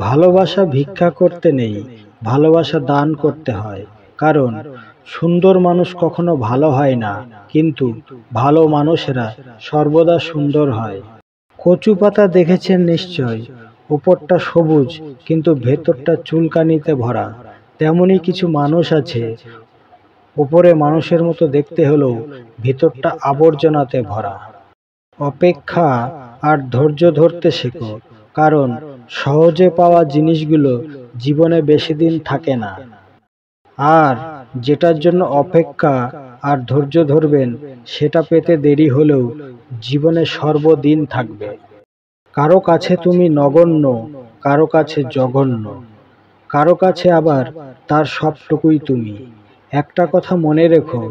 ভালোবাসা ভিক্ষা করতে নেই, ভালোবাসা দান করতে হয়। কারণ সুন্দর মানুষ কখনো ভালো হয় না, কিন্তু ভালো মানুষেরা সর্বদা সুন্দর হয়। কচু পাতা দেখেছেন নিশ্চয়, উপরটা সবুজ কিন্তু ভেতরটা চুলকানিতে ভরা। তেমনি কিছু মানুষ আছে, উপরে মানুষের মতো দেখতে হলেও ভেতরটা আবর্জনাতে ভরা। অপেক্ষা আর ধৈর্য ধরতে শেখো, কারণ সহজে পাওয়া জিনিসগুলো জীবনে বেশি দিন থাকে না। আর যেটার জন্য অপেক্ষা আর ধৈর্য ধরবেন, সেটা পেতে দেরি হলেও জীবনে সর্বদিন থাকবে। কারো কাছে তুমি নগণ্য, কারো কাছে জঘন্য, কারো কাছে আবার তার সবটুকুই তুমি। একটা কথা মনে রেখো,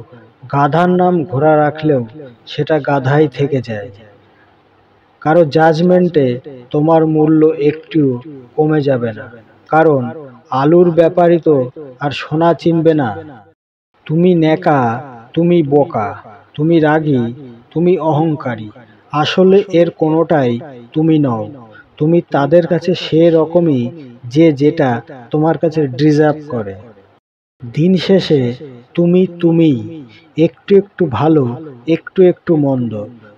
গাধার নাম ঘোড়া রাখলেও সেটা গাধাই থেকে যায়। কারো জাজমেন্টে তোমার মূল্য একটুও কমে যাবে না, কারণ আলুর ব্যাপারই তো আর সোনা চিনবে না। তুমি নেকা, তুমি বোকা, তুমি রাগী, তুমি অহংকারী, আসলে এর কোনোটাই তুমি নও। তুমি তাদের কাছে সে রকমই যে যেটা তোমার কাছে ডিজার্ভ করে। দিন শেষে তুমি তুমিই, একটু একটু ভালো, একটু একটু মন্দ,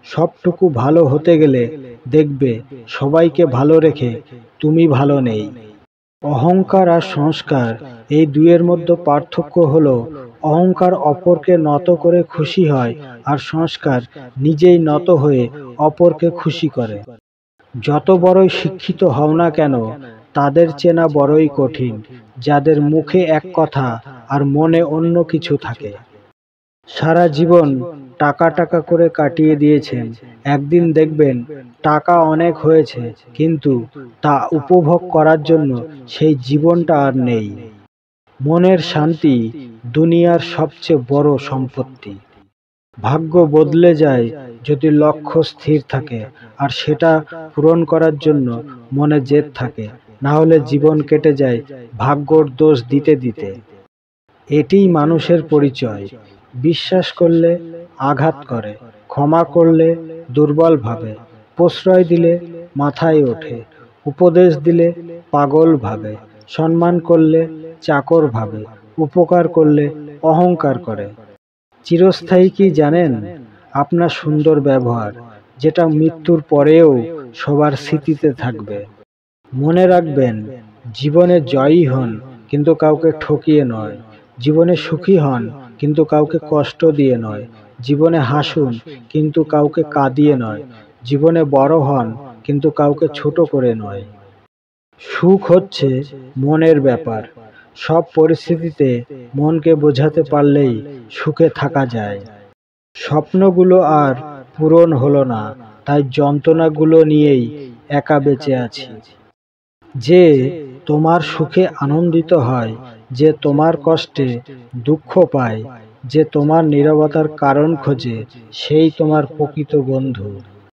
সবটুকু ভালো হতে গেলে দেখবে সবাইকে ভালো রেখে তুমি ভালো নেই। অহংকার আর সংস্কার, এই দুয়ের মধ্যে পার্থক্য হলো, অহংকার অপরকে নত করে খুশি হয়, আর সংস্কার নিজেই নত হয়ে অপরকে খুশি করে। যত বড়ই শিক্ষিত হও না কেন, তাদের চেনা বড়ই কঠিন, যাদের মুখে এক কথা আর মনে অন্য কিছু থাকে। সারা জীবন টাকা টাকা করে কাটিয়ে দিয়েছেন, একদিন দেখবেন টাকা অনেক হয়েছে, কিন্তু তা উপভোগ করার জন্য সেই জীবনটা আর নেই। মনের শান্তি দুনিয়ার সবচেয়ে বড় সম্পত্তি। ভাগ্য বদলে যায় যদি লক্ষ্য স্থির থাকে, আর সেটা পূরণ করার জন্য মনে জেদ থাকে, না হলে জীবন কেটে যায় ভাগ্যর দোষ দিতে দিতে। এটিই মানুষের পরিচয়। বিশ্বাস করলে আঘাত করে, ক্ষমা করলে দুর্বল ভাবে, প্রশ্রয় দিলে মাথায় ওঠে, উপদেশ দিলে পাগল ভাবে, সম্মান করলে চাকর ভাবে, উপকার করলে অহংকার করে। চিরস্থায়ী কি জানেন? আপনার সুন্দর ব্যবহার, যেটা মৃত্যুর পরেও সবার স্মৃতিতে থাকবে। মনে রাখবেন, জীবনে জয়ী হন, কিন্তু কাউকে ঠকিয়ে নয়। জীবনে সুখী হন, কিন্তু কাউকে কষ্ট দিয়ে নয়। জীবনে হাসুন, কিন্তু কাউকে কাঁদিয়ে নয়। জীবনে বড় হন, কিন্তু কাউকে ছোট করে নয়। সুখ হচ্ছে মনের ব্যাপার। সব পরিস্থিতিতে মনকে বোঝাতে পারলেই সুখে থাকা যায়। স্বপ্নগুলো আর পূরণ হলো না, তাই যন্ত্রণাগুলো নিয়েই একা বেঁচে আছি। যে তোমার সুখে আনন্দিত হয়, যে তোমার কষ্টে দুঃখ পায়, যে তোমার নীরবতার কারণ খোঁজে, সেই তোমার প্রকৃত বন্ধু।